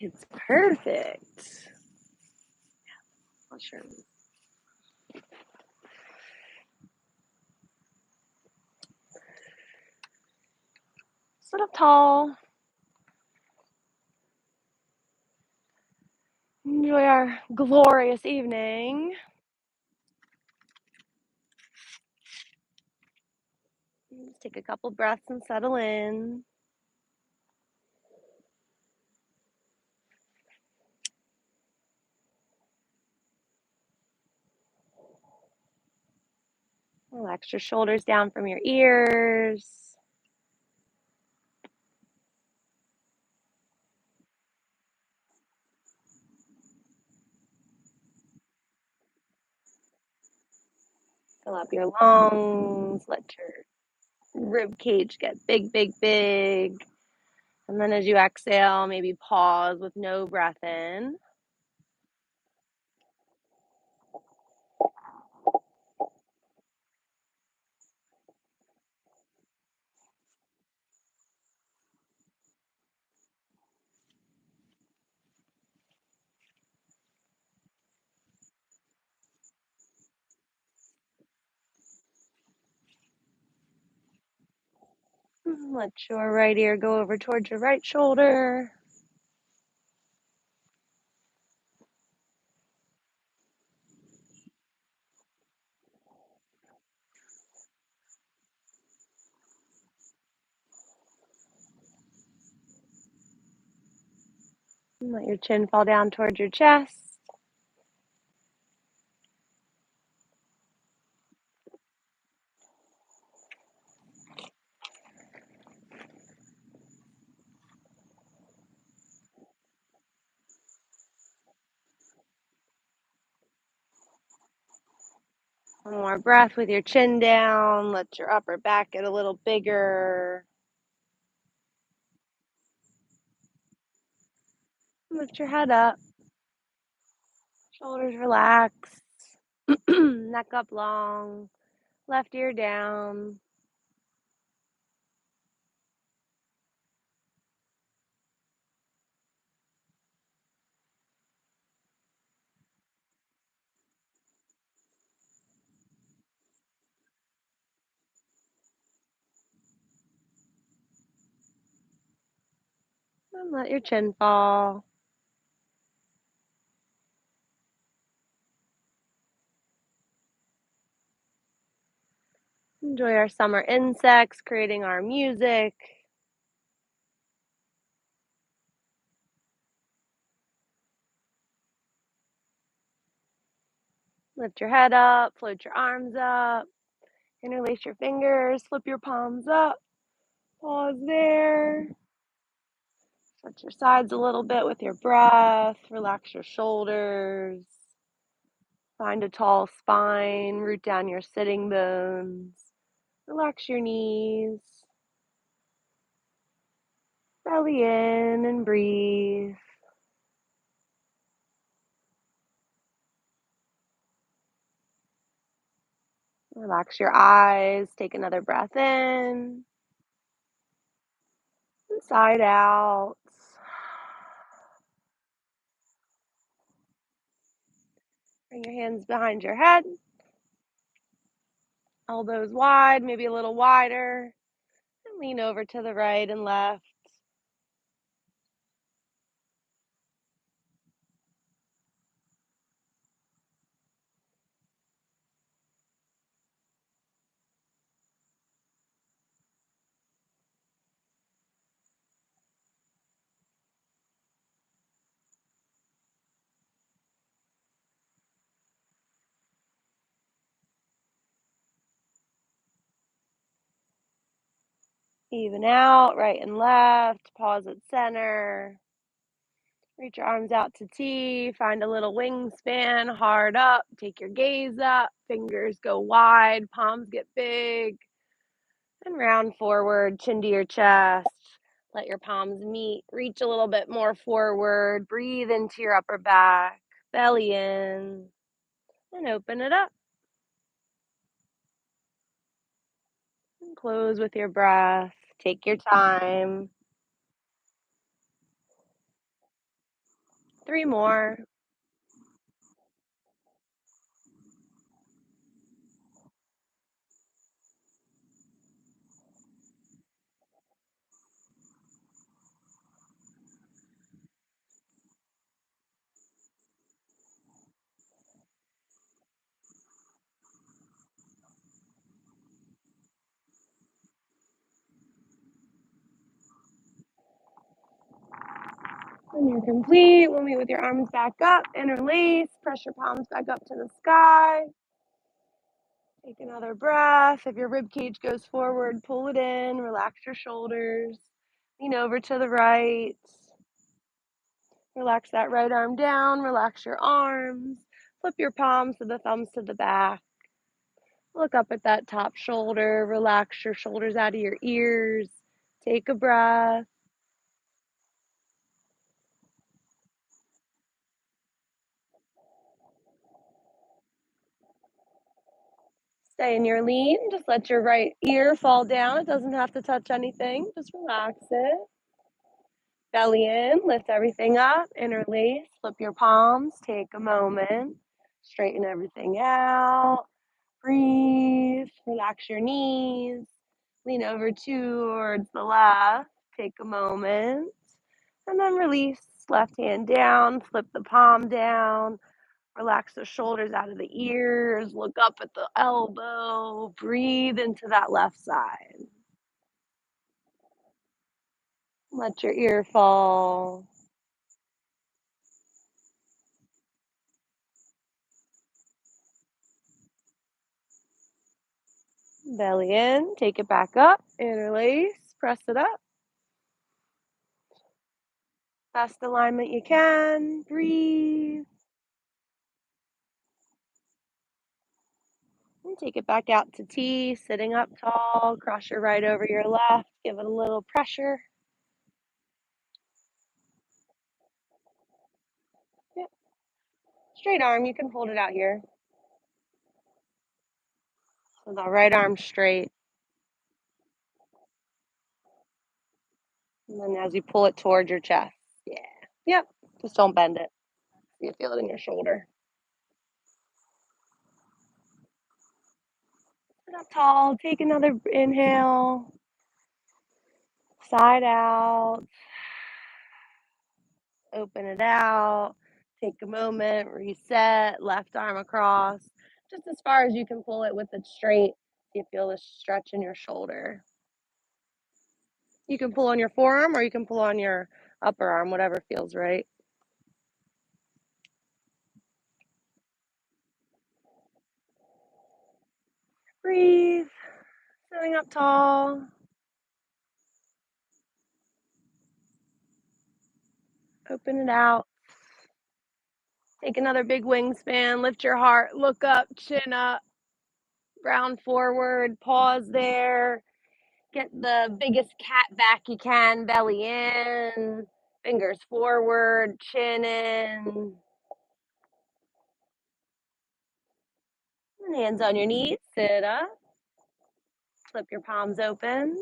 It's perfect. Sure. Sit up tall. Enjoy our glorious evening. Just take a couple breaths and settle in. Relax your shoulders down from your ears. Fill up your lungs. Let your rib cage get big, big, big. And then as you exhale, maybe pause with no breath in. Let your right ear go over towards your right shoulder. And let your chin fall down towards your chest. One more breath with your chin down. Let your upper back get a little bigger. Lift your head up. Shoulders relaxed. Neck up long. Left ear down. And let your chin fall. Enjoy our summer insects creating our music. Lift your head up, float your arms up, interlace your fingers, flip your palms up, pause there. Stretch your sides a little bit with your breath, relax your shoulders. Find a tall spine, root down your sitting bones, relax your knees. Belly in and breathe. Relax your eyes, take another breath in, inside out. Bring your hands behind your head, elbows wide, maybe a little wider, and lean over to the right and left. Even out, right and left, pause at center. Reach your arms out to T, find a little wingspan, hard up, take your gaze up, fingers go wide, palms get big, and round forward, chin to your chest. Let your palms meet, reach a little bit more forward, breathe into your upper back, belly in, and open it up. And close with your breath, take your time. 3 more. When you're complete, we'll meet with your arms back up, interlace, press your palms back up to the sky. Take another breath. If your rib cage goes forward, pull it in, relax your shoulders. Lean over to the right. Relax that right arm down, relax your arms. Flip your palms to the thumbs to the back. Look up at that top shoulder, relax your shoulders out of your ears. Take a breath. Stay in your lean. Just let your right ear fall down. It doesn't have to touch anything. Just relax it. Belly in, lift everything up, interlace, flip your palms, take a moment, straighten everything out, breathe, relax your knees, lean over towards the left, take a moment, and then release, left hand down, flip the palm down, relax the shoulders out of the ears, look up at the elbow, breathe into that left side. Let your ear fall. Belly in, take it back up, interlace, press it up. Best alignment you can, breathe. And take it back out to T, sitting up tall, cross your right over your left, give it a little pressure. Yep. Straight arm, you can hold it out here. So the right arm straight. And then as you pull it towards your chest. Yeah. Yep. Just don't bend it. You feel it in your shoulder. Sit up tall, take another inhale. Side out. Open it out, take a moment, reset, left arm across, just as far as you can pull it with it straight. You feel the stretch in your shoulder. You can pull on your forearm or you can pull on your upper arm, whatever feels right. Breathe, sitting up tall. Open it out. Take another big wingspan, lift your heart, look up, chin up, round forward, pause there. Get the biggest cat back you can, belly in, fingers forward, chin in. And hands on your knees, sit up. Flip your palms open.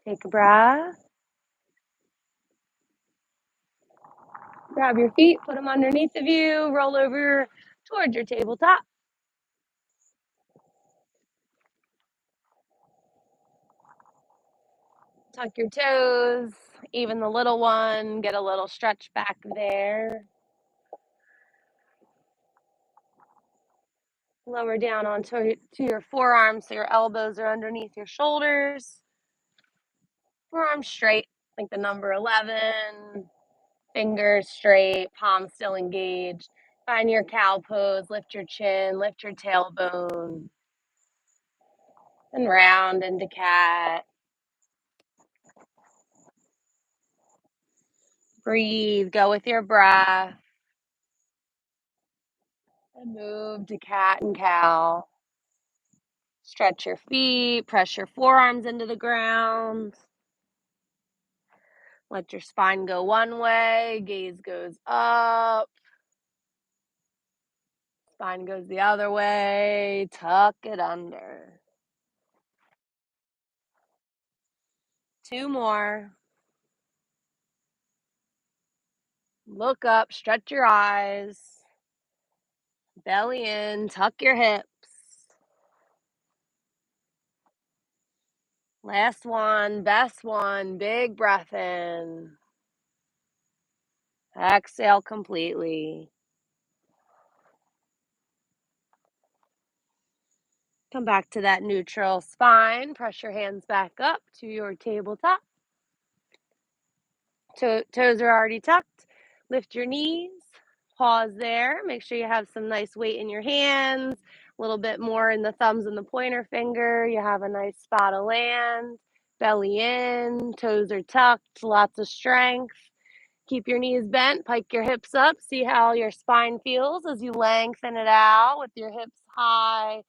Take a breath. Grab your feet, put them underneath of you, roll over towards your tabletop. Tuck your toes, even the little one, get a little stretch back there. Lower down onto your forearms so your elbows are underneath your shoulders. Forearms straight, like the number 11. Fingers straight, palms still engaged. Find your cow pose, lift your chin, lift your tailbone. And round into cat. Breathe, go with your breath. And move to cat and cow. Stretch your feet, press your forearms into the ground. Let your spine go one way, gaze goes up. Spine goes the other way, tuck it under. 2 more. Look up, stretch your eyes, belly in, tuck your hips. Last one, best one, big breath in. Exhale completely. Come back to that neutral spine. Press your hands back up to your tabletop. Toes are already tucked. Lift your knees. Pause there. Make sure you have some nice weight in your hands. A little bit more in the thumbs and the pointer finger. You have a nice spot of land. Belly in. Toes are tucked. Lots of strength. Keep your knees bent. Pike your hips up. See how your spine feels as you lengthen it out with your hips high.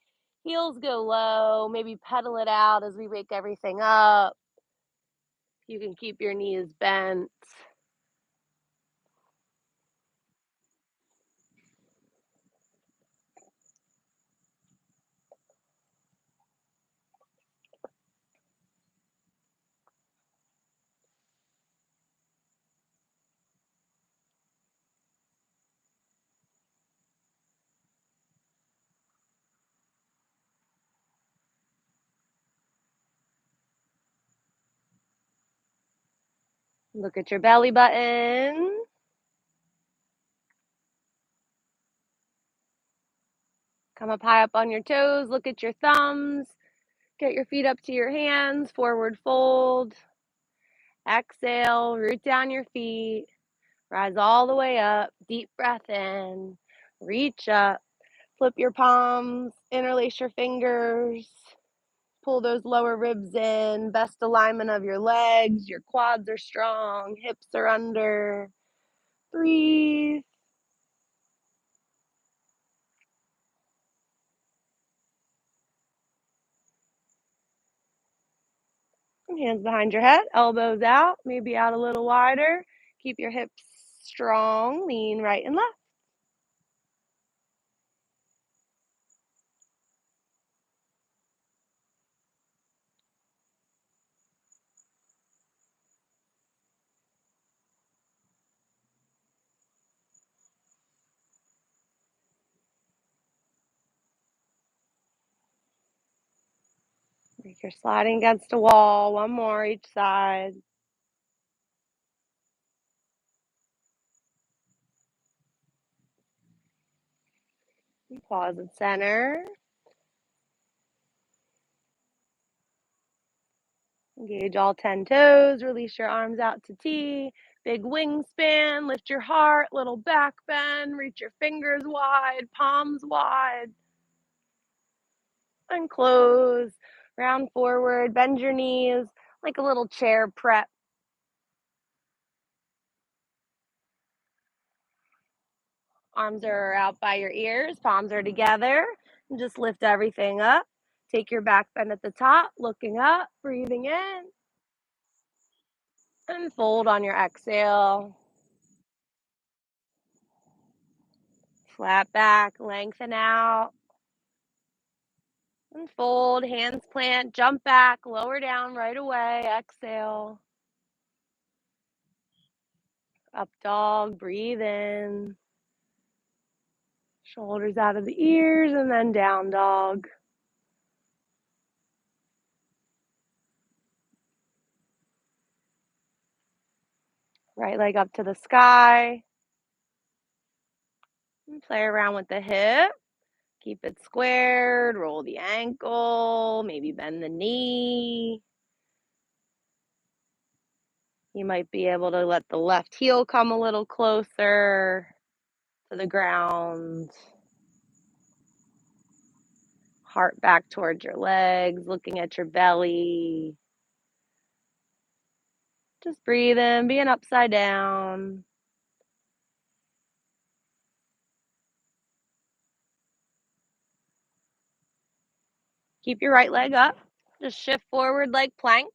Heels go low. Maybe pedal it out as we wake everything up. You can keep your knees bent. Look at your belly button. Come up high up on your toes. Look at your thumbs. Get your feet up to your hands. Forward fold. Exhale. Root down your feet. Rise all the way up. Deep breath in. Reach up. Flip your palms. Interlace your fingers. Pull those lower ribs in. Best alignment of your legs. Your quads are strong. Hips are under. Breathe. Hands behind your head, elbows out, maybe out a little wider. Keep your hips strong, lean right and left. Like you're sliding against a wall, one more each side. And pause at center. Engage all 10 toes, release your arms out to T. Big wingspan, lift your heart, little back bend, reach your fingers wide, palms wide. And close, round forward, bend your knees like a little chair prep. Arms are out by your ears, palms are together, and just lift everything up. Take your back bend at the top, looking up, breathing in, and fold on your exhale. Flat back, lengthen out, and fold, hands plant, jump back, lower down right away, exhale. Up dog, breathe in. Shoulders out of the ears, and then down dog. Right leg up to the sky. And play around with the hip. Keep it squared, roll the ankle, maybe bend the knee. You might be able to let the left heel come a little closer to the ground. Heart back towards your legs, looking at your belly. Just breathe in, being upside down. Keep your right leg up. Just shift forward like plank.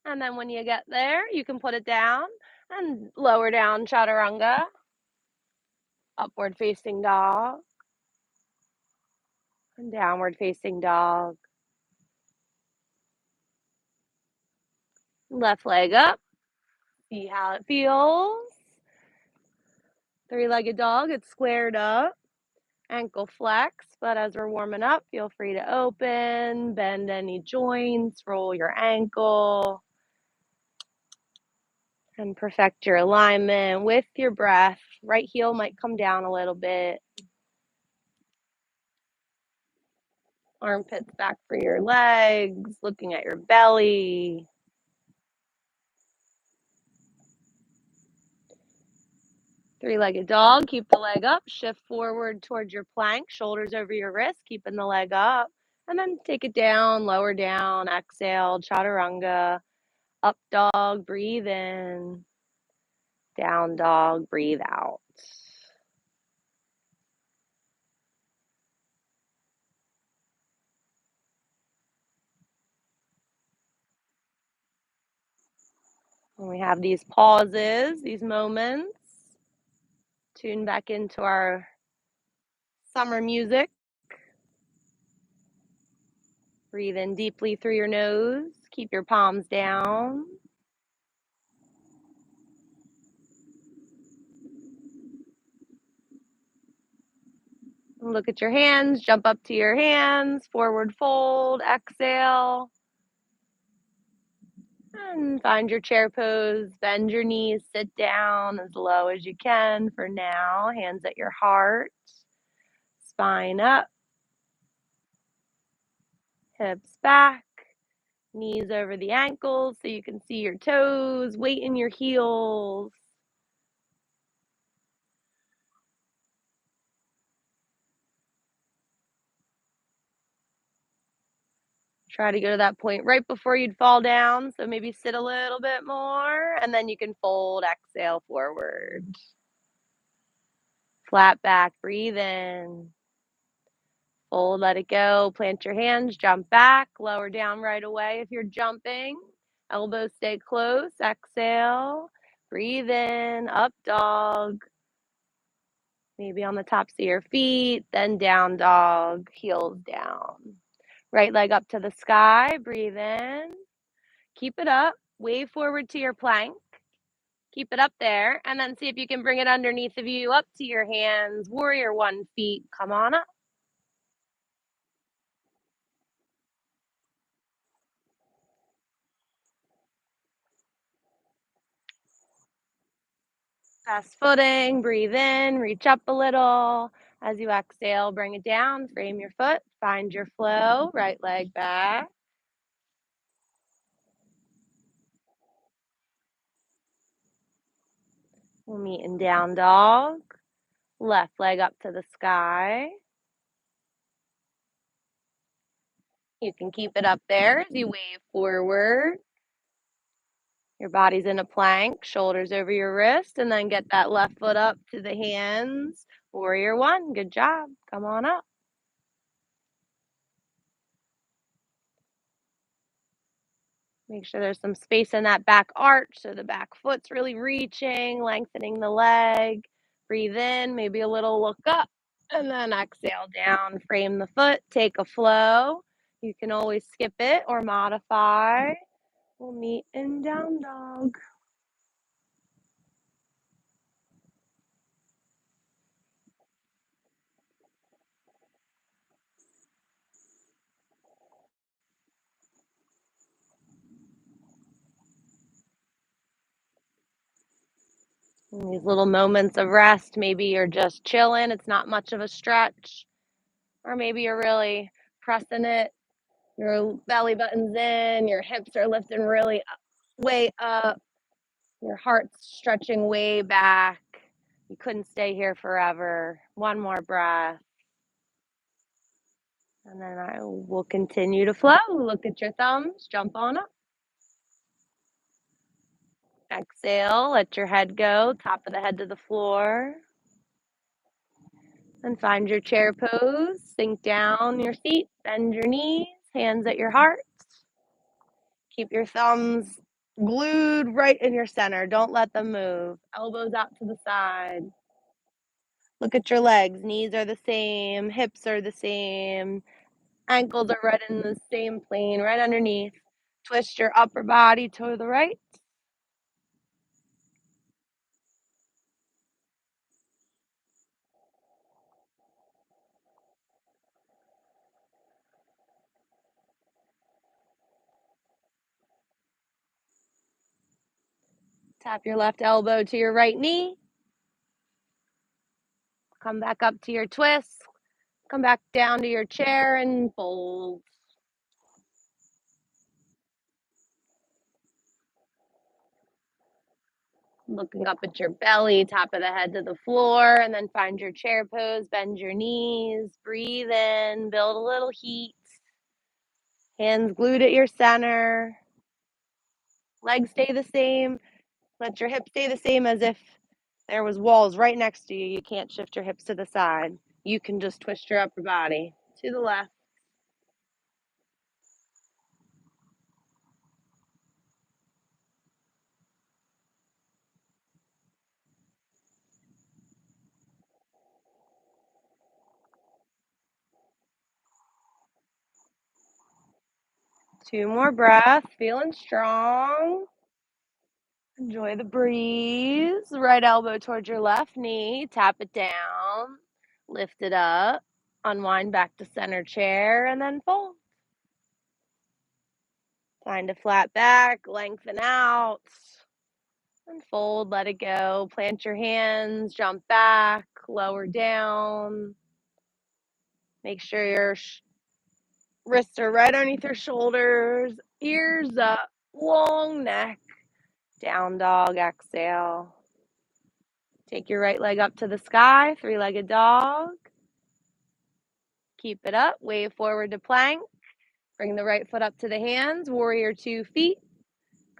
And then when you get there, you can put it down and lower down chaturanga. Upward facing dog. And downward facing dog. Left leg up. See how it feels. Three-legged dog, it's squared up, ankle flex, but as we're warming up, feel free to open, bend any joints, roll your ankle, and perfect your alignment with your breath. Right heel might come down a little bit. Armpits back for your legs, looking at your belly. Three-legged dog, keep the leg up, shift forward towards your plank, shoulders over your wrist, keeping the leg up, and then take it down, lower down, exhale, chaturanga, up dog, breathe in, down dog, breathe out. When we have these pauses, these moments, tune back into our summer music. Breathe in deeply through your nose. Keep your palms down. Look at your hands. Jump up to your hands. Forward fold. Exhale. And find your chair pose. Bend your knees. Sit down as low as you can for now. Hands at your heart. Spine up. Hips back. Knees over the ankles so you can see your toes. Weight in your heels. Try to go to that point right before you'd fall down. So maybe sit a little bit more and then you can fold, exhale forward. Flat back, breathe in. Fold, let it go. Plant your hands, jump back, lower down right away if you're jumping. Elbows stay close, exhale. Breathe in, up dog. Maybe on the tops of your feet, then down dog, heels down. Right leg up to the sky, breathe in. Keep it up, wave forward to your plank. Keep it up there, and then see if you can bring it underneath of you, up to your hands, warrior one feet. Come on up. Fast footing, breathe in, reach up a little. As you exhale, bring it down, frame your foot, find your flow, right leg back. We'll meet in down dog. Left leg up to the sky. You can keep it up there as you wave forward. Your body's in a plank, shoulders over your wrist, and then get that left foot up to the hands. Warrior one, good job. Come on up. Make sure there's some space in that back arch so the back foot's really reaching, lengthening the leg. Breathe in, maybe a little look up, and then exhale down. Frame the foot, take a flow. You can always skip it or modify. We'll meet in down dog. And these little moments of rest, maybe you're just chilling, it's not much of a stretch, or maybe you're really pressing it. Your belly button's in, your hips are lifting really way up, your heart's stretching way back. You couldn't stay here forever. One more breath. And then I will continue to flow. Look at your thumbs, jump on up. Exhale, let your head go, top of the head to the floor. And find your chair pose. Sink down your seat, bend your knees, hands at your heart. Keep your thumbs glued right in your center. Don't let them move. Elbows out to the side. Look at your legs. Knees are the same, hips are the same, ankles are right in the same plane, right underneath. Twist your upper body to the right. Tap your left elbow to your right knee. Come back up to your twist. Come back down to your chair and fold. Looking up at your belly, top of the head to the floor, and then find your chair pose, bend your knees, breathe in, build a little heat. Hands glued at your center. Legs stay the same. Let your hips stay the same as if there was walls right next to you. You can't shift your hips to the side. You can just twist your upper body to the left. Two more breaths, feeling strong. Enjoy the breeze. Right elbow towards your left knee. Tap it down. Lift it up. Unwind back to center chair and then fold. Find a flat back. Lengthen out. And fold. Let it go. Plant your hands. Jump back. Lower down. Make sure your wrists are right underneath your shoulders. Ears up. Long neck. Down dog. Exhale. Take your right leg up to the sky, three-legged dog. Keep it up, wave forward to plank. Bring the right foot up to the hands, warrior 2 feet.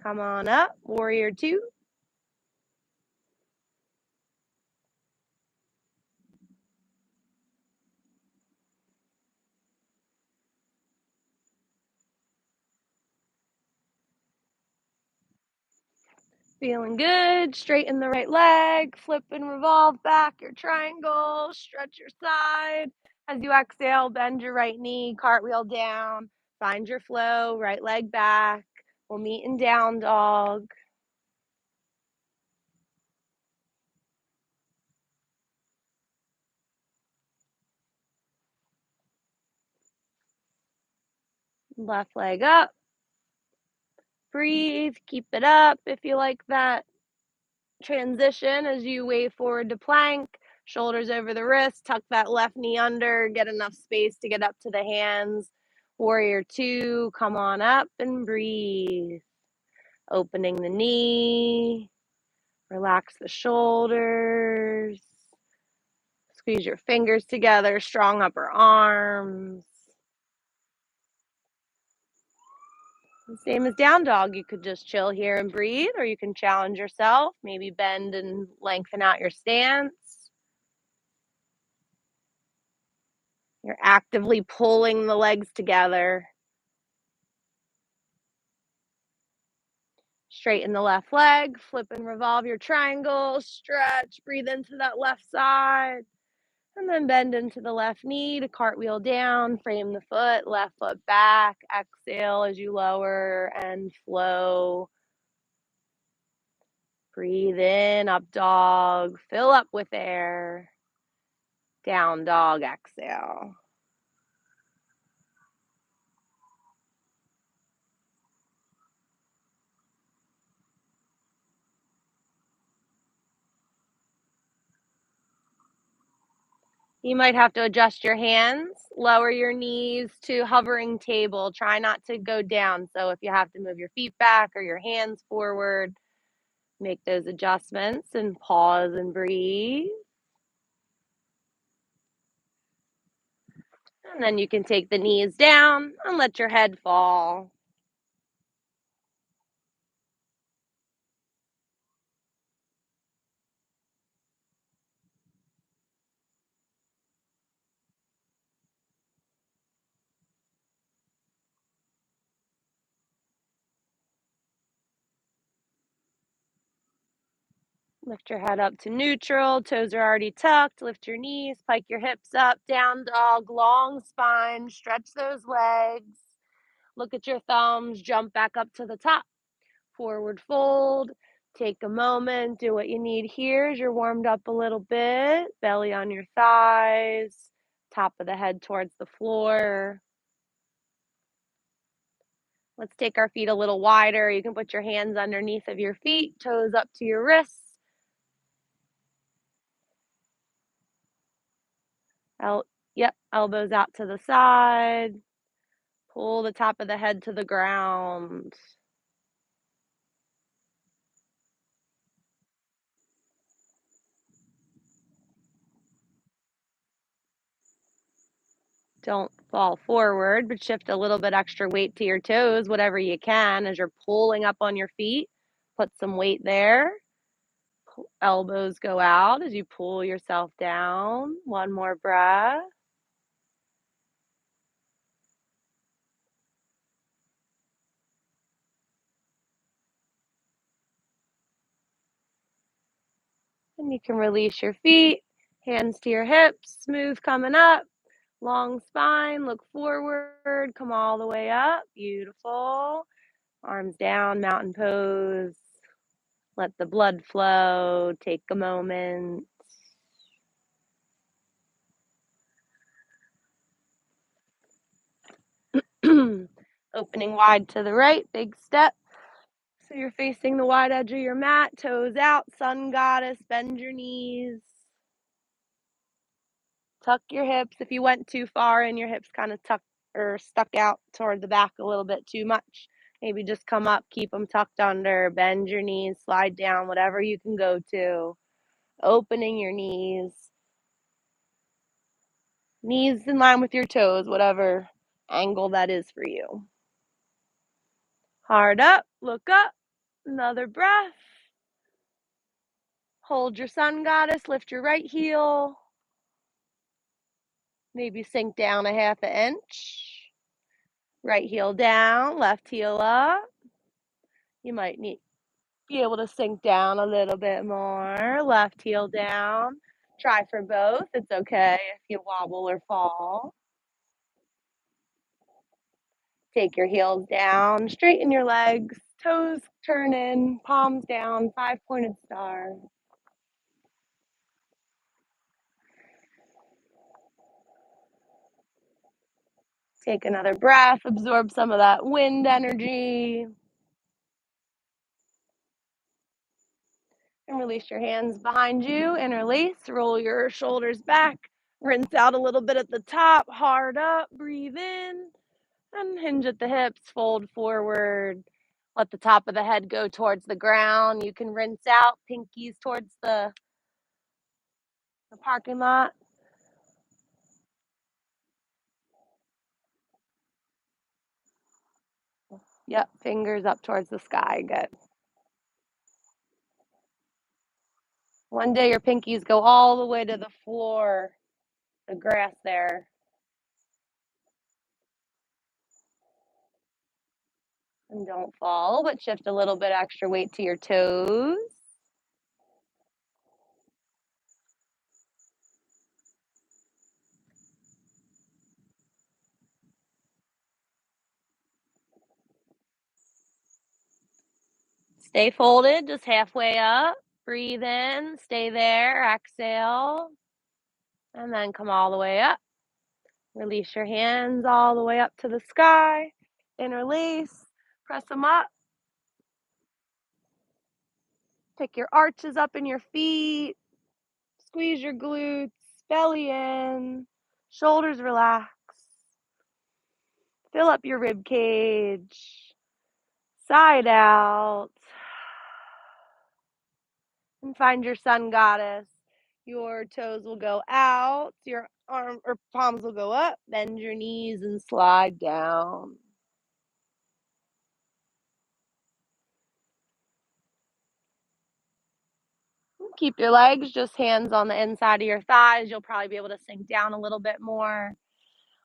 Come on up, warrior 2. Feeling good, straighten the right leg, flip and revolve back your triangle, stretch your side. As you exhale, bend your right knee, cartwheel down, find your flow, right leg back. We'll meet in down dog. Left leg up. Breathe, keep it up if you like that transition as you wave forward to plank, shoulders over the wrist, tuck that left knee under, get enough space to get up to the hands. Warrior 2, come on up and breathe. Opening the knee, relax the shoulders, squeeze your fingers together, strong upper arms. Same as down dog, you could just chill here and breathe, or you can challenge yourself, maybe bend and lengthen out your stance. You're actively pulling the legs together. Straighten the left leg, flip and revolve your triangle, stretch, breathe into that left side, and then bend into the left knee to cartwheel down, frame the foot, left foot back, exhale as you lower and flow. Breathe in, up dog, fill up with air. Down dog, exhale. You might have to adjust your hands, lower your knees to hovering table. Try not to go down. So if you have to move your feet back or your hands forward, make those adjustments and pause and breathe. And then you can take the knees down and let your head fall. Lift your head up to neutral. Toes are already tucked. Lift your knees, pike your hips up. Down dog, long spine. Stretch those legs. Look at your thumbs. Jump back up to the top. Forward fold. Take a moment. Do what you need here as you're warmed up a little bit. Belly on your thighs. Top of the head towards the floor. Let's take our feet a little wider. You can put your hands underneath of your feet, toes up to your wrists. El Yep, elbows out to the side. Pull the top of the head to the ground. Don't fall forward, but shift a little bit extra weight to your toes, whatever you can, as you're pulling up on your feet. Put some weight there. Elbows go out as you pull yourself down. One more breath. And you can release your feet, hands to your hips, smooth coming up. Long spine, look forward, come all the way up. Beautiful. Arms down, mountain pose. Let the blood flow. Take a moment. Opening wide to the right, big step. So you're facing the wide edge of your mat, toes out, sun goddess, bend your knees. Tuck your hips. If you went too far and your hips kind of tucked or stuck out toward the back a little bit too much, maybe just come up, keep them tucked under, bend your knees, slide down, whatever you can go to. Opening your knees. Knees in line with your toes, whatever angle that is for you. Hard up, look up. Another breath. Hold your sun goddess, lift your right heel. Maybe sink down a half an inch. Right heel down, left heel up. You might need be able to sink down a little bit more. Left heel down. Try for both. It's okay if you wobble or fall. Take your heels down, straighten your legs, toes turn in, palms down, five-pointed star. Take another breath, absorb some of that wind energy, and release your hands behind you. Interlace, roll your shoulders back, rinse out a little bit at the top, hard up, breathe in, and hinge at the hips, fold forward. Let the top of the head go towards the ground. You can rinse out, pinkies towards the parking lot. Yep, fingers up towards the sky. Good. One day your pinkies go all the way to the floor, the grass there. And don't fall, but shift a little bit extra weight to your toes. Stay folded, just halfway up. Breathe in, stay there, exhale, and then come all the way up. Release your hands all the way up to the sky. Interlace, press them up. Pick your arches up in your feet. Squeeze your glutes, belly in, shoulders relax. Fill up your rib cage, side out, and find your sun goddess. Your toes will go out, your arm or palms will go up, bend your knees and slide down. Keep your legs just hands on the inside of your thighs. You'll probably be able to sink down a little bit more.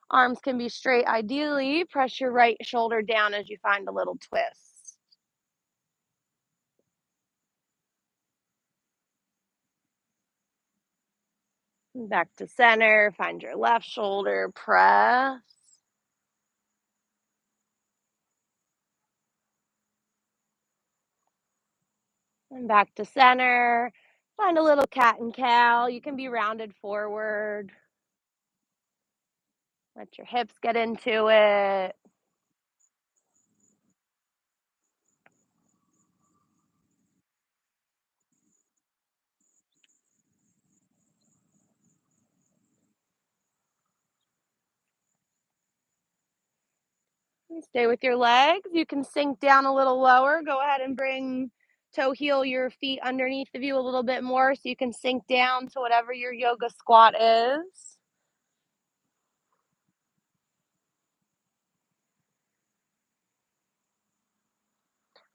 Arms can be straight. Ideally, press your right shoulder down as you find a little twist. Back to center. Find your left shoulder. Press. And back to center. Find a little cat and cow. You can be rounded forward. Let your hips get into it. Stay with your legs. You can sink down a little lower. Go ahead and bring toe heel your feet underneath of you a little bit more so you can sink down to whatever your yoga squat is.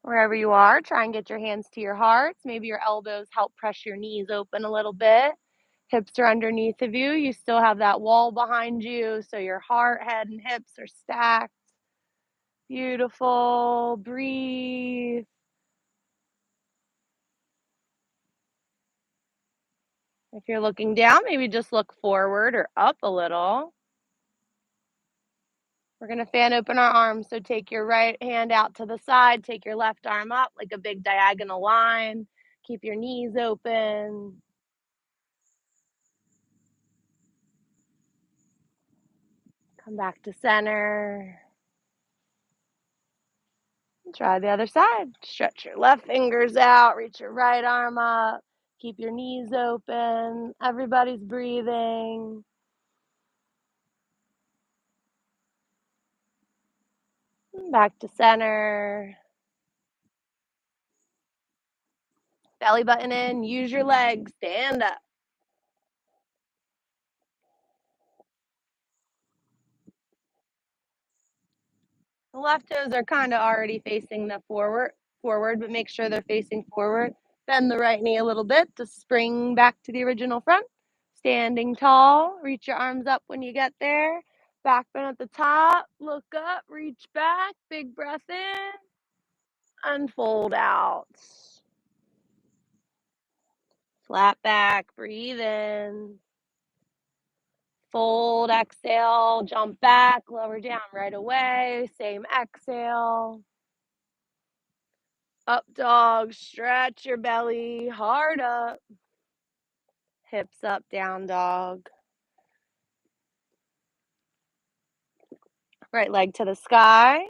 Wherever you are, try and get your hands to your hearts. Maybe your elbows help press your knees open a little bit. Hips are underneath of you. You still have that wall behind you, so your heart, head, and hips are stacked. Beautiful. Breathe. If you're looking down, maybe just look forward or up a little. We're going to fan open our arms. So take your right hand out to the side. Take your left arm up like a big diagonal line. Keep your knees open. Come back to center. Try the other side. Stretch your left fingers out. Reach your right arm up. Keep your knees open. Everybody's breathing. Back to center. Belly button in. Use your legs. Stand up. The left toes are kind of already facing the forward, but make sure they're facing forward. Bend the right knee a little bit to spring back to the original front. Standing tall, reach your arms up when you get there. Back bend at the top, look up, reach back, big breath in, and fold out. Flat back, breathe in. Fold, exhale, jump back, lower down right away. Same exhale. Up dog, stretch your belly, hard up. Hips up, down dog. Right leg to the sky.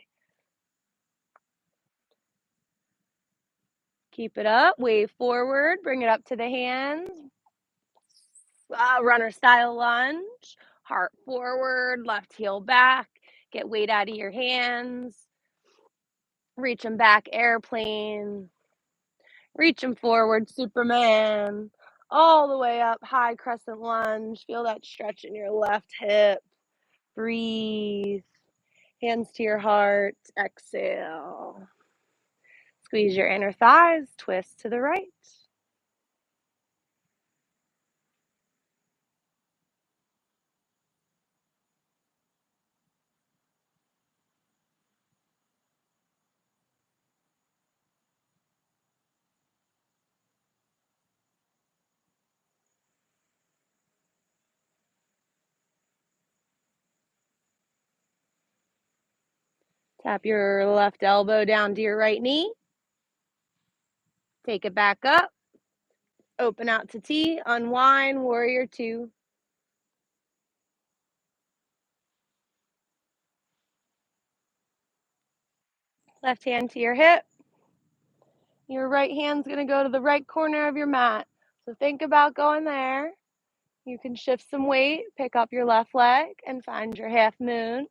Keep it up, wave forward, bring it up to the hands. Runner style lunge. Heart forward, left heel back. Get weight out of your hands. Reach them back, airplane. Reach them forward, Superman. All the way up, high crescent lunge. Feel that stretch in your left hip. Breathe. Hands to your heart. Exhale. Squeeze your inner thighs. Twist to the right. Tap your left elbow down to your right knee. Take it back up. Open out to T. Unwind. Warrior two. Left hand to your hip. Your right hand's going to go to the right corner of your mat. So think about going there. You can shift some weight, pick up your left leg, and find your half moon.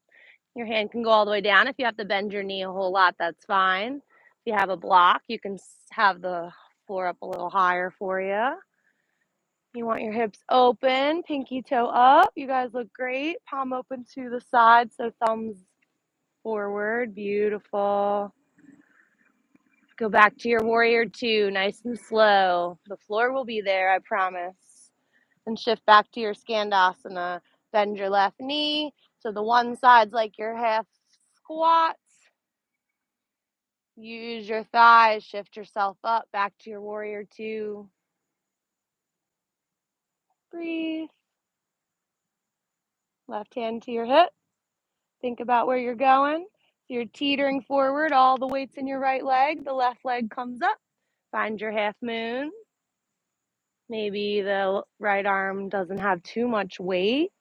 Your hand can go all the way down. If you have to bend your knee a whole lot, that's fine. If you have a block, you can have the floor up a little higher for you. You want your hips open, pinky toe up. You guys look great. Palm open to the side, so thumbs forward. Beautiful. Go back to your warrior two, nice and slow. The floor will be there, I promise. And shift back to your Skandasana. Bend your left knee. So the one side's like your half squat. Use your thighs, shift yourself up, back to your warrior two. Breathe. Left hand to your hip. Think about where you're going. So you're teetering forward, all the weight's in your right leg. The left leg comes up. Find your half moon. Maybe the right arm doesn't have too much weight.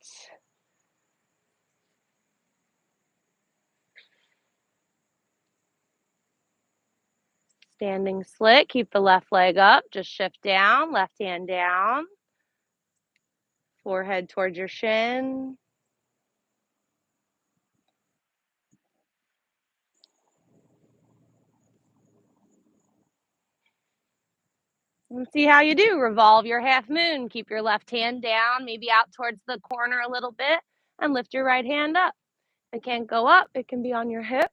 Standing split, keep the left leg up, just shift down, left hand down. Forehead towards your shin. And see how you do. Revolve your half moon. Keep your left hand down, maybe out towards the corner a little bit, and lift your right hand up. If it can't go up, it can be on your hip.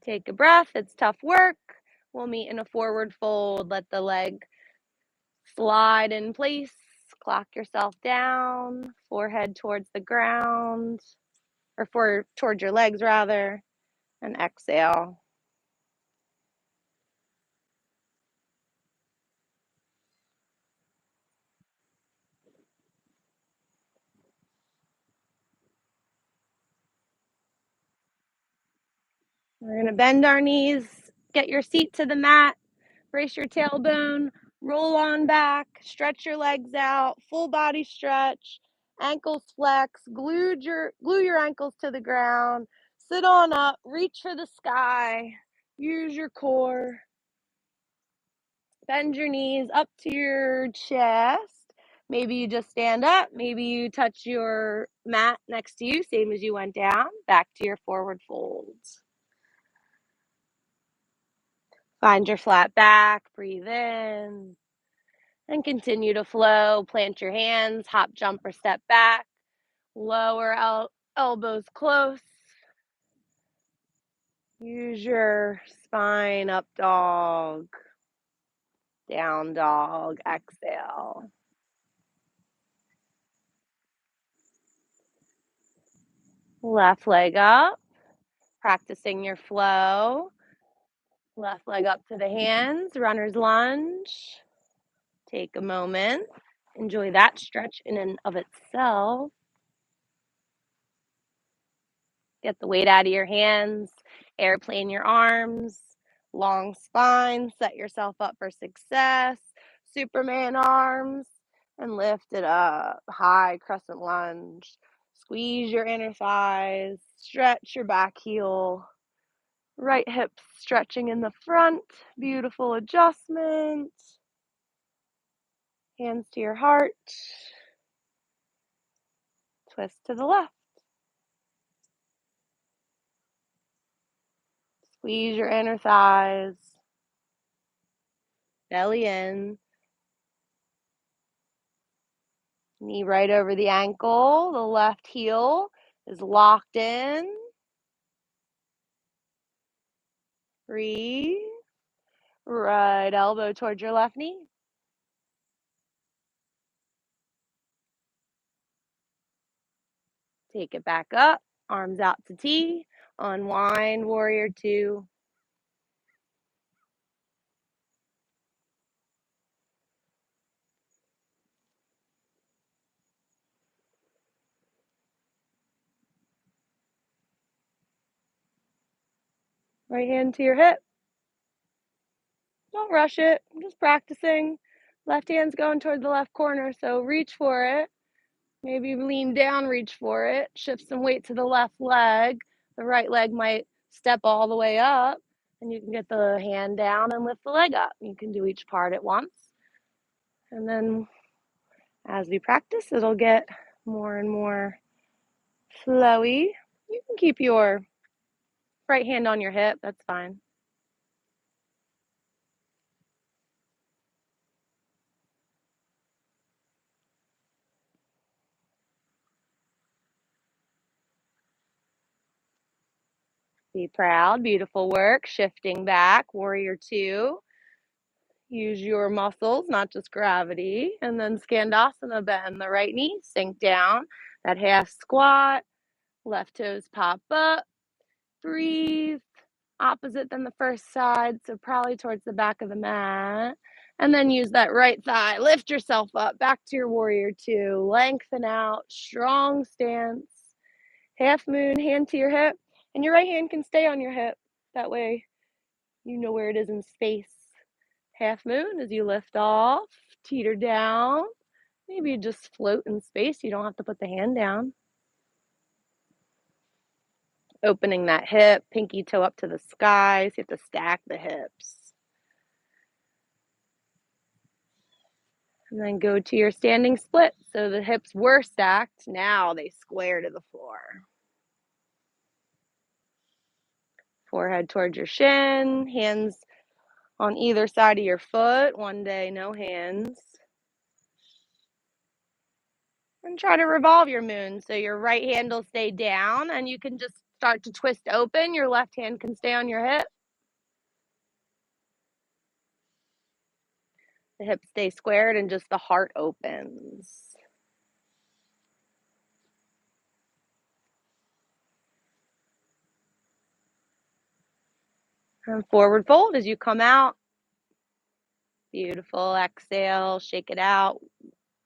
Take a breath. It's tough work. We'll meet in a forward fold. Let the leg slide in place. Clock yourself down. Forehead towards the ground, or towards your legs rather, and exhale. We're going to bend our knees, get your seat to the mat, brace your tailbone, roll on back, stretch your legs out, full body stretch, ankles flex, glue your ankles to the ground, sit on up, reach for the sky, use your core, bend your knees up to your chest. Maybe you just stand up, maybe you touch your mat next to you, same as you went down, back to your forward folds. Find your flat back, breathe in, and continue to flow. Plant your hands, hop, jump, or step back. Lower elbows close. Use your spine, up dog, down dog, exhale. Left leg up, practicing your flow. Left leg up to the hands, runner's lunge. Take a moment. Enjoy that stretch in and of itself. Get the weight out of your hands, airplane your arms, long spine, set yourself up for success. Superman arms, and lift it up. High crescent lunge. Squeeze your inner thighs, stretch your back heel. Right hip stretching in the front. Beautiful adjustment. Hands to your heart. Twist to the left. Squeeze your inner thighs. Belly in. Knee right over the ankle. The left heel is locked in. Breathe. Right elbow towards your left knee. Take it back up. Arms out to T. Unwind, warrior two. Right hand to your hip. Don't rush it. I'm just practicing. Left hand's going toward the left corner, so reach for it. Maybe lean down, reach for it. Shift some weight to the left leg. The right leg might step all the way up, and you can get the hand down and lift the leg up. You can do each part at once. And then as we practice, it'll get more and more flowy. You can keep your right hand on your hip, that's fine. Be proud, beautiful work. Shifting back, warrior two. Use your muscles, not just gravity. And then Skandasana, bend the right knee, sink down. That half squat, left toes pop up. Breathe. Opposite than the first side, so probably towards the back of the mat. And then use that right thigh. Lift yourself up, back to your warrior two. Lengthen out, strong stance. Half moon, hand to your hip. And your right hand can stay on your hip. That way you know where it is in space. Half moon as you lift off, teeter down. Maybe you just float in space. You don't have to put the hand down. Opening that hip, pinky toe up to the sky. So you have to stack the hips. And then go to your standing split. So the hips were stacked. Now they square to the floor. Forehead towards your shin, hands on either side of your foot. One day, no hands. And try to revolve your moon so your right hand will stay down and you can just start to twist open. Your left hand can stay on your hip. The hips stay squared and just the heart opens. And forward fold as you come out. Beautiful. Exhale, shake it out,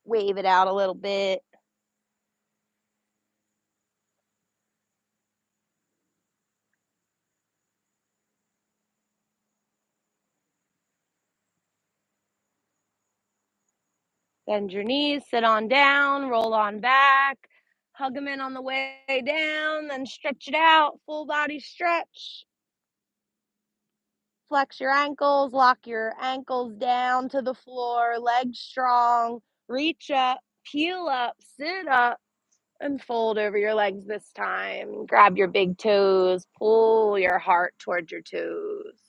wave it out a little bit. Bend your knees, sit on down, roll on back, hug them in on the way down, then stretch it out, full body stretch. Flex your ankles, lock your ankles down to the floor, legs strong, reach up, peel up, sit up, and fold over your legs this time. Grab your big toes, pull your heart towards your toes.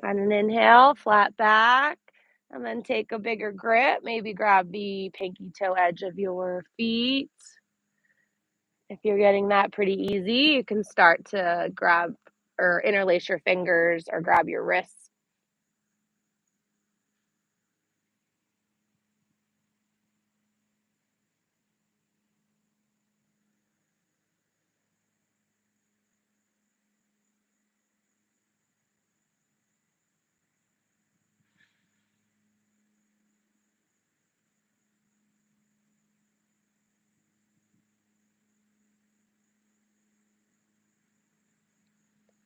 On an inhale, flat back, and then take a bigger grip. Maybe grab the pinky toe edge of your feet. If you're getting that pretty easy, you can start to grab or interlace your fingers or grab your wrists.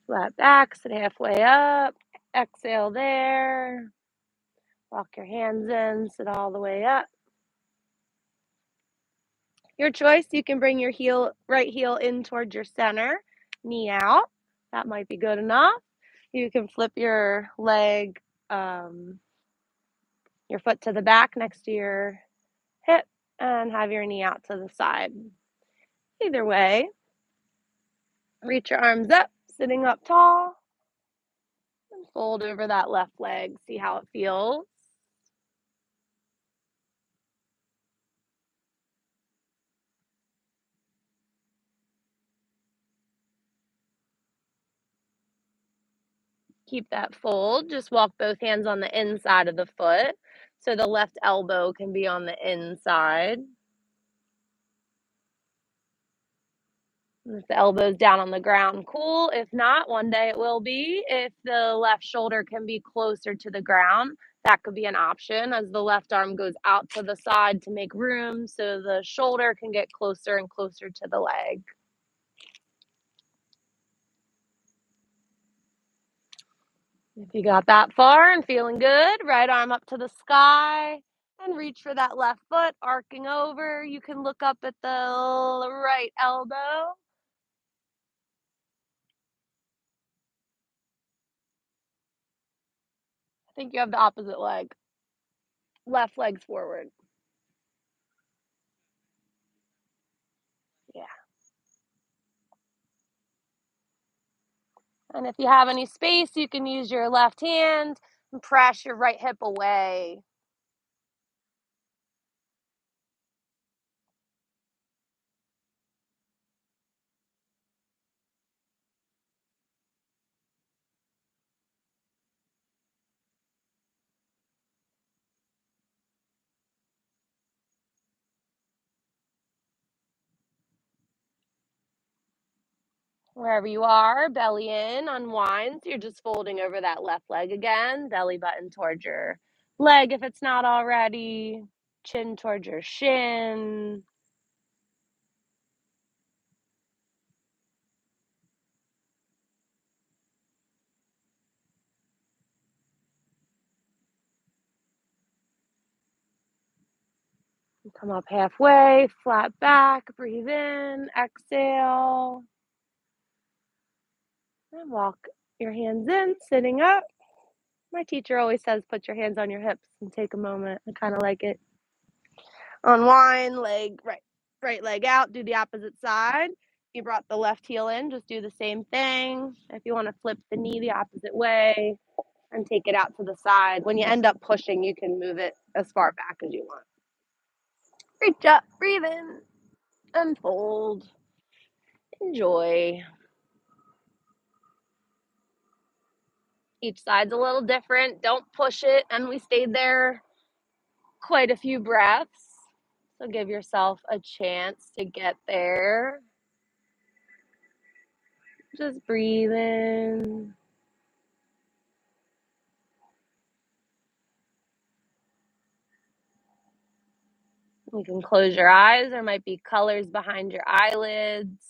Flat back, sit halfway up. Exhale there. Walk your hands in, sit all the way up. Your choice, you can bring your right heel in towards your center, knee out. That might be good enough. You can flip your leg, your foot to the back next to your hip and have your knee out to the side. Either way, reach your arms up, sitting up tall, and fold over that left leg. See how it feels. Keep that fold. Just walk both hands on the inside of the foot so the left elbow can be on the inside. If the elbow's down on the ground, cool. If not, one day it will be. If the left shoulder can be closer to the ground, that could be an option as the left arm goes out to the side to make room so the shoulder can get closer and closer to the leg. If you got that far and feeling good, right arm up to the sky and reach for that left foot, arcing over. You can look up at the right elbow. I think you have the opposite leg. Left leg's forward. Yeah. And if you have any space, you can use your left hand and press your right hip away. Wherever you are, belly in, unwind. So you're just folding over that left leg again, belly button towards your leg if it's not already, chin towards your shin. Come up halfway, flat back, breathe in, exhale. And walk your hands in, sitting up. My teacher always says put your hands on your hips and take a moment. I kind of like it. Unwind, right leg out, do the opposite side. You brought the left heel in, just do the same thing. If you want to flip the knee the opposite way and take it out to the side, when you end up pushing, you can move it as far back as you want. Reach up, breathe in, and fold. Enjoy. Each side's a little different. Don't push it, and we stayed there quite a few breaths. So give yourself a chance to get there. Just breathe in. You can close your eyes. There might be colors behind your eyelids,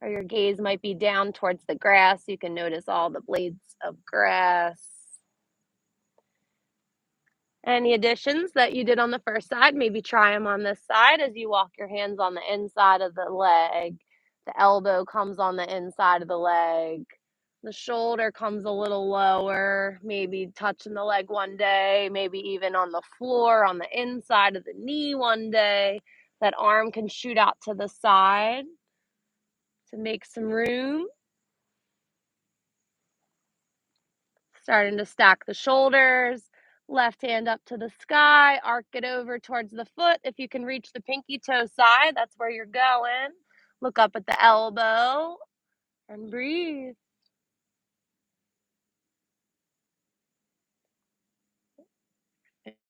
or your gaze might be down towards the grass. You can notice all the blades of grass. Any additions that you did on the first side, maybe try them on this side as you walk your hands on the inside of the leg. The elbow comes on the inside of the leg. The shoulder comes a little lower, maybe touching the leg one day, maybe even on the floor, on the inside of the knee one day. That arm can shoot out to the side to make some room. Starting to stack the shoulders. Left hand up to the sky, arc it over towards the foot. If you can reach the pinky toe side, that's where you're going. Look up at the elbow and breathe.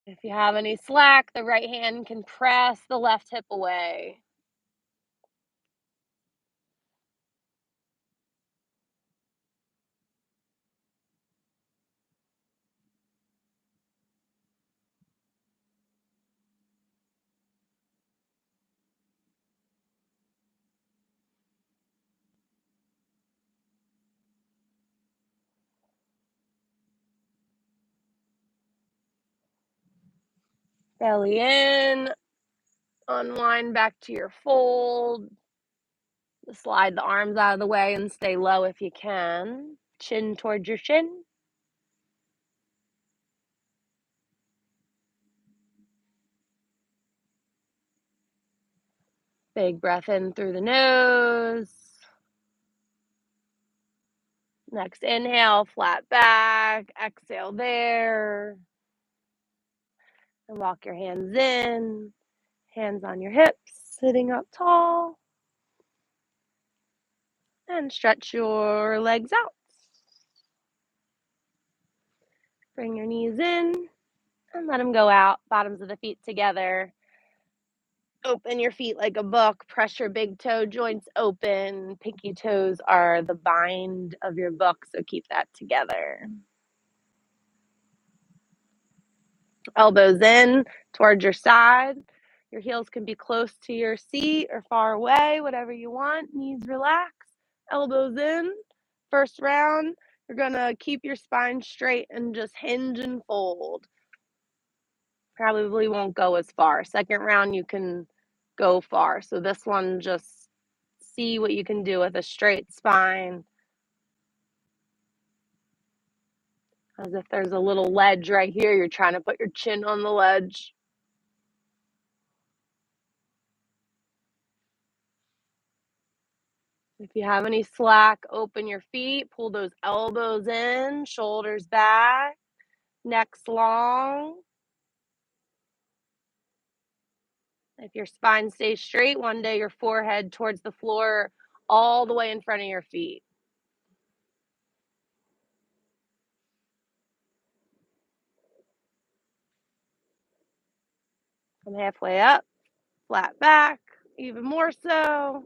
If you have any slack, the right hand can press the left hip away. Belly in, unwind back to your fold. Slide the arms out of the way and stay low if you can. Chin towards your shin. Big breath in through the nose. Next inhale, flat back. Exhale there. And walk your hands in. Hands on your hips, sitting up tall. And stretch your legs out. Bring your knees in and let them go out. Bottoms of the feet together. Open your feet like a book. Press your big toe joints open. Pinky toes are the bind of your book, so keep that together. Elbows in towards your side. Your heels can be close to your seat or far away, whatever you want. Knees relax. Elbows in. First round, you're going to keep your spine straight and just hinge and fold. Probably won't go as far. Second round, you can go far. So this one, just see what you can do with a straight spine. As if there's a little ledge right here. You're trying to put your chin on the ledge. If you have any slack, open your feet, pull those elbows in, shoulders back, neck's long. If your spine stays straight, one day your forehead towards the floor, all the way in front of your feet. Come halfway up, flat back, even more so.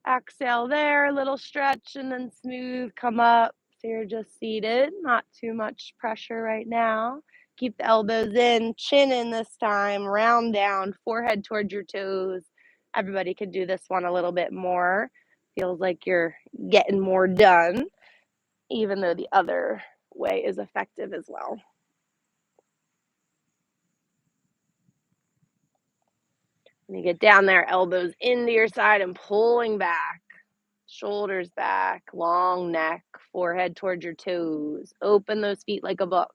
Exhale there, a little stretch, and then smooth, come up. So you're just seated, not too much pressure right now. Keep the elbows in, chin in this time, round down, forehead towards your toes. Everybody could do this one a little bit more. Feels like you're getting more done, even though the other way is effective as well. When you get down there, elbows into your side and pulling back. Shoulders back, long neck, forehead towards your toes. Open those feet like a book.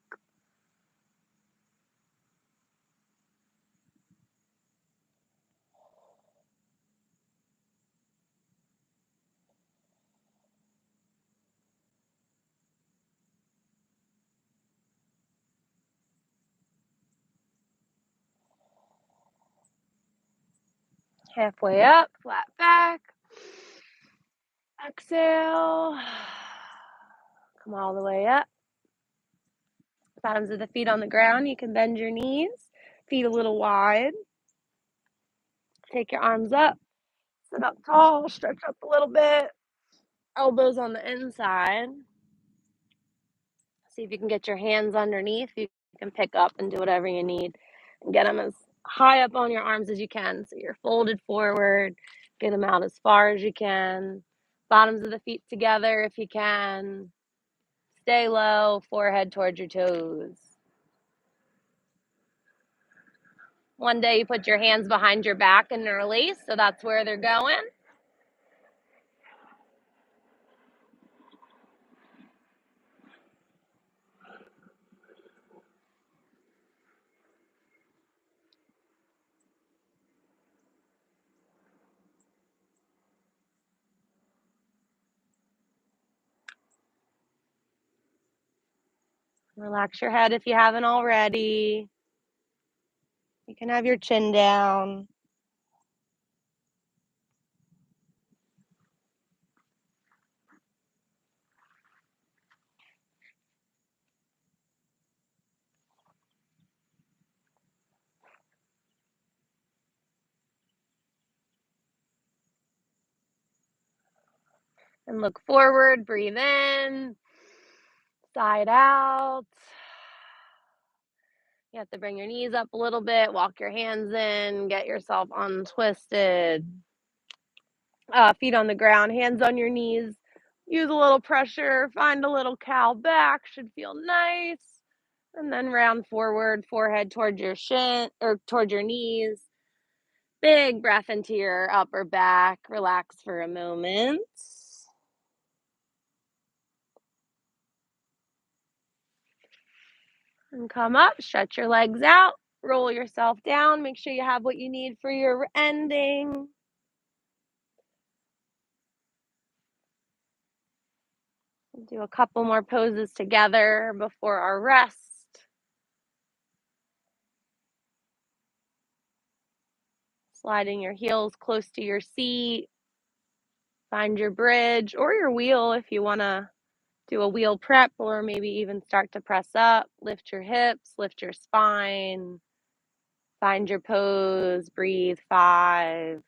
Halfway up, flat back. Exhale. Come all the way up. Bottoms of the feet on the ground. You can bend your knees, feet a little wide. Take your arms up. Sit up tall, stretch up a little bit. Elbows on the inside. See if you can get your hands underneath. You can pick up and do whatever you need. And get them as high up on your arms as you can. So you're folded forward. Get them out as far as you can. Bottoms of the feet together if you can. Stay low, forehead towards your toes. One day you put your hands behind your back and release, so that's where they're going. Relax your head if you haven't already. You can have your chin down. And look forward, breathe in, side out. You have to bring your knees up a little bit, walk your hands in, get yourself untwisted. Feet on the ground, hands on your knees. Use a little pressure, find a little cow back, should feel nice. And then round forward, forehead towards your shin or towards your knees. Big breath into your upper back. Relax for a moment. And come up, stretch your legs out, roll yourself down. Make sure you have what you need for your ending. Do a couple more poses together before our rest. Sliding your heels close to your seat. Find your bridge or your wheel if you want to do a wheel prep, or maybe even start to press up. Lift your hips, lift your spine. Find your pose, breathe 5.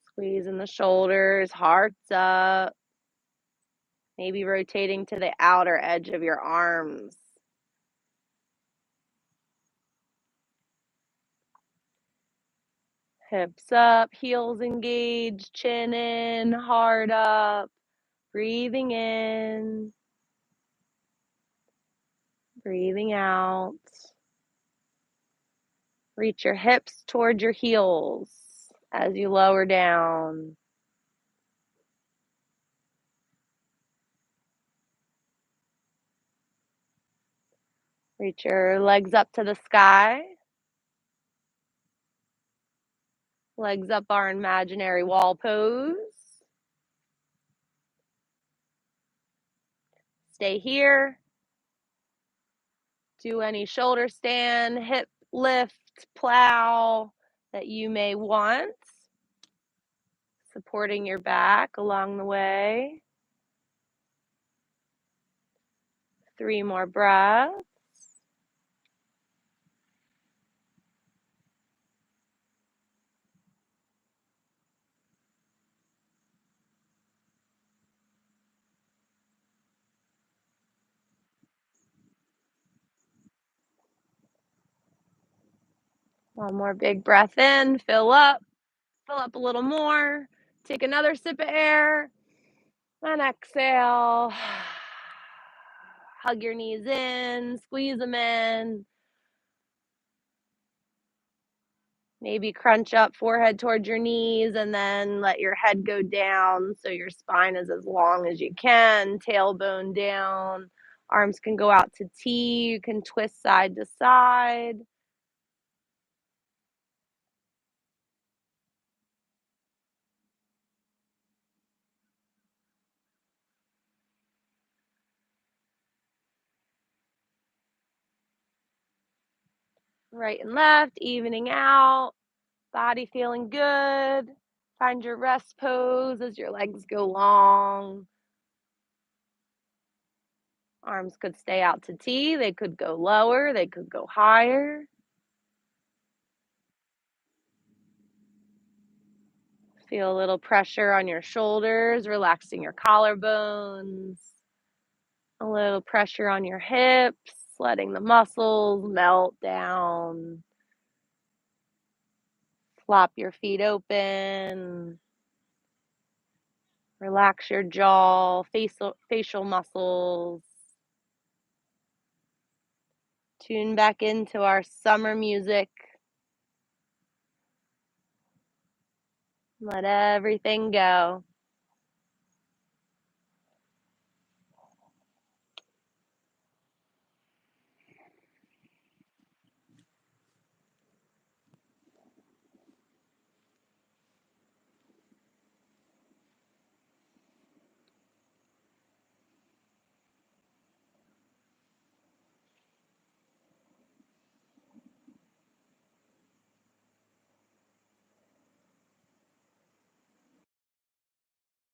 Squeeze in the shoulders, hearts up. Maybe rotating to the outer edge of your arms. Hips up, heels engaged, chin in, heart up. Breathing in, breathing out. Reach your hips toward your heels as you lower down. Reach your legs up to the sky. Legs up our imaginary wall pose. Stay here. Do any shoulder stand, hip lift, plow that you may want. Supporting your back along the way. 3 more breaths. One more big breath in, fill up a little more. Take another sip of air and exhale. hug your knees in, squeeze them in. Maybe crunch up forehead towards your knees and then let your head go down so your spine is as long as you can, tailbone down. Arms can go out to T. You can twist side to side. Right and left, evening out. Body feeling good. Find your rest pose as your legs go long. Arms could stay out to T. They could go lower. They could go higher. Feel a little pressure on your shoulders, relaxing your collarbones. A little pressure on your hips, letting the muscles melt down. Flop your feet open. Relax your jaw, facial muscles. Tune back into our summer music. Let everything go.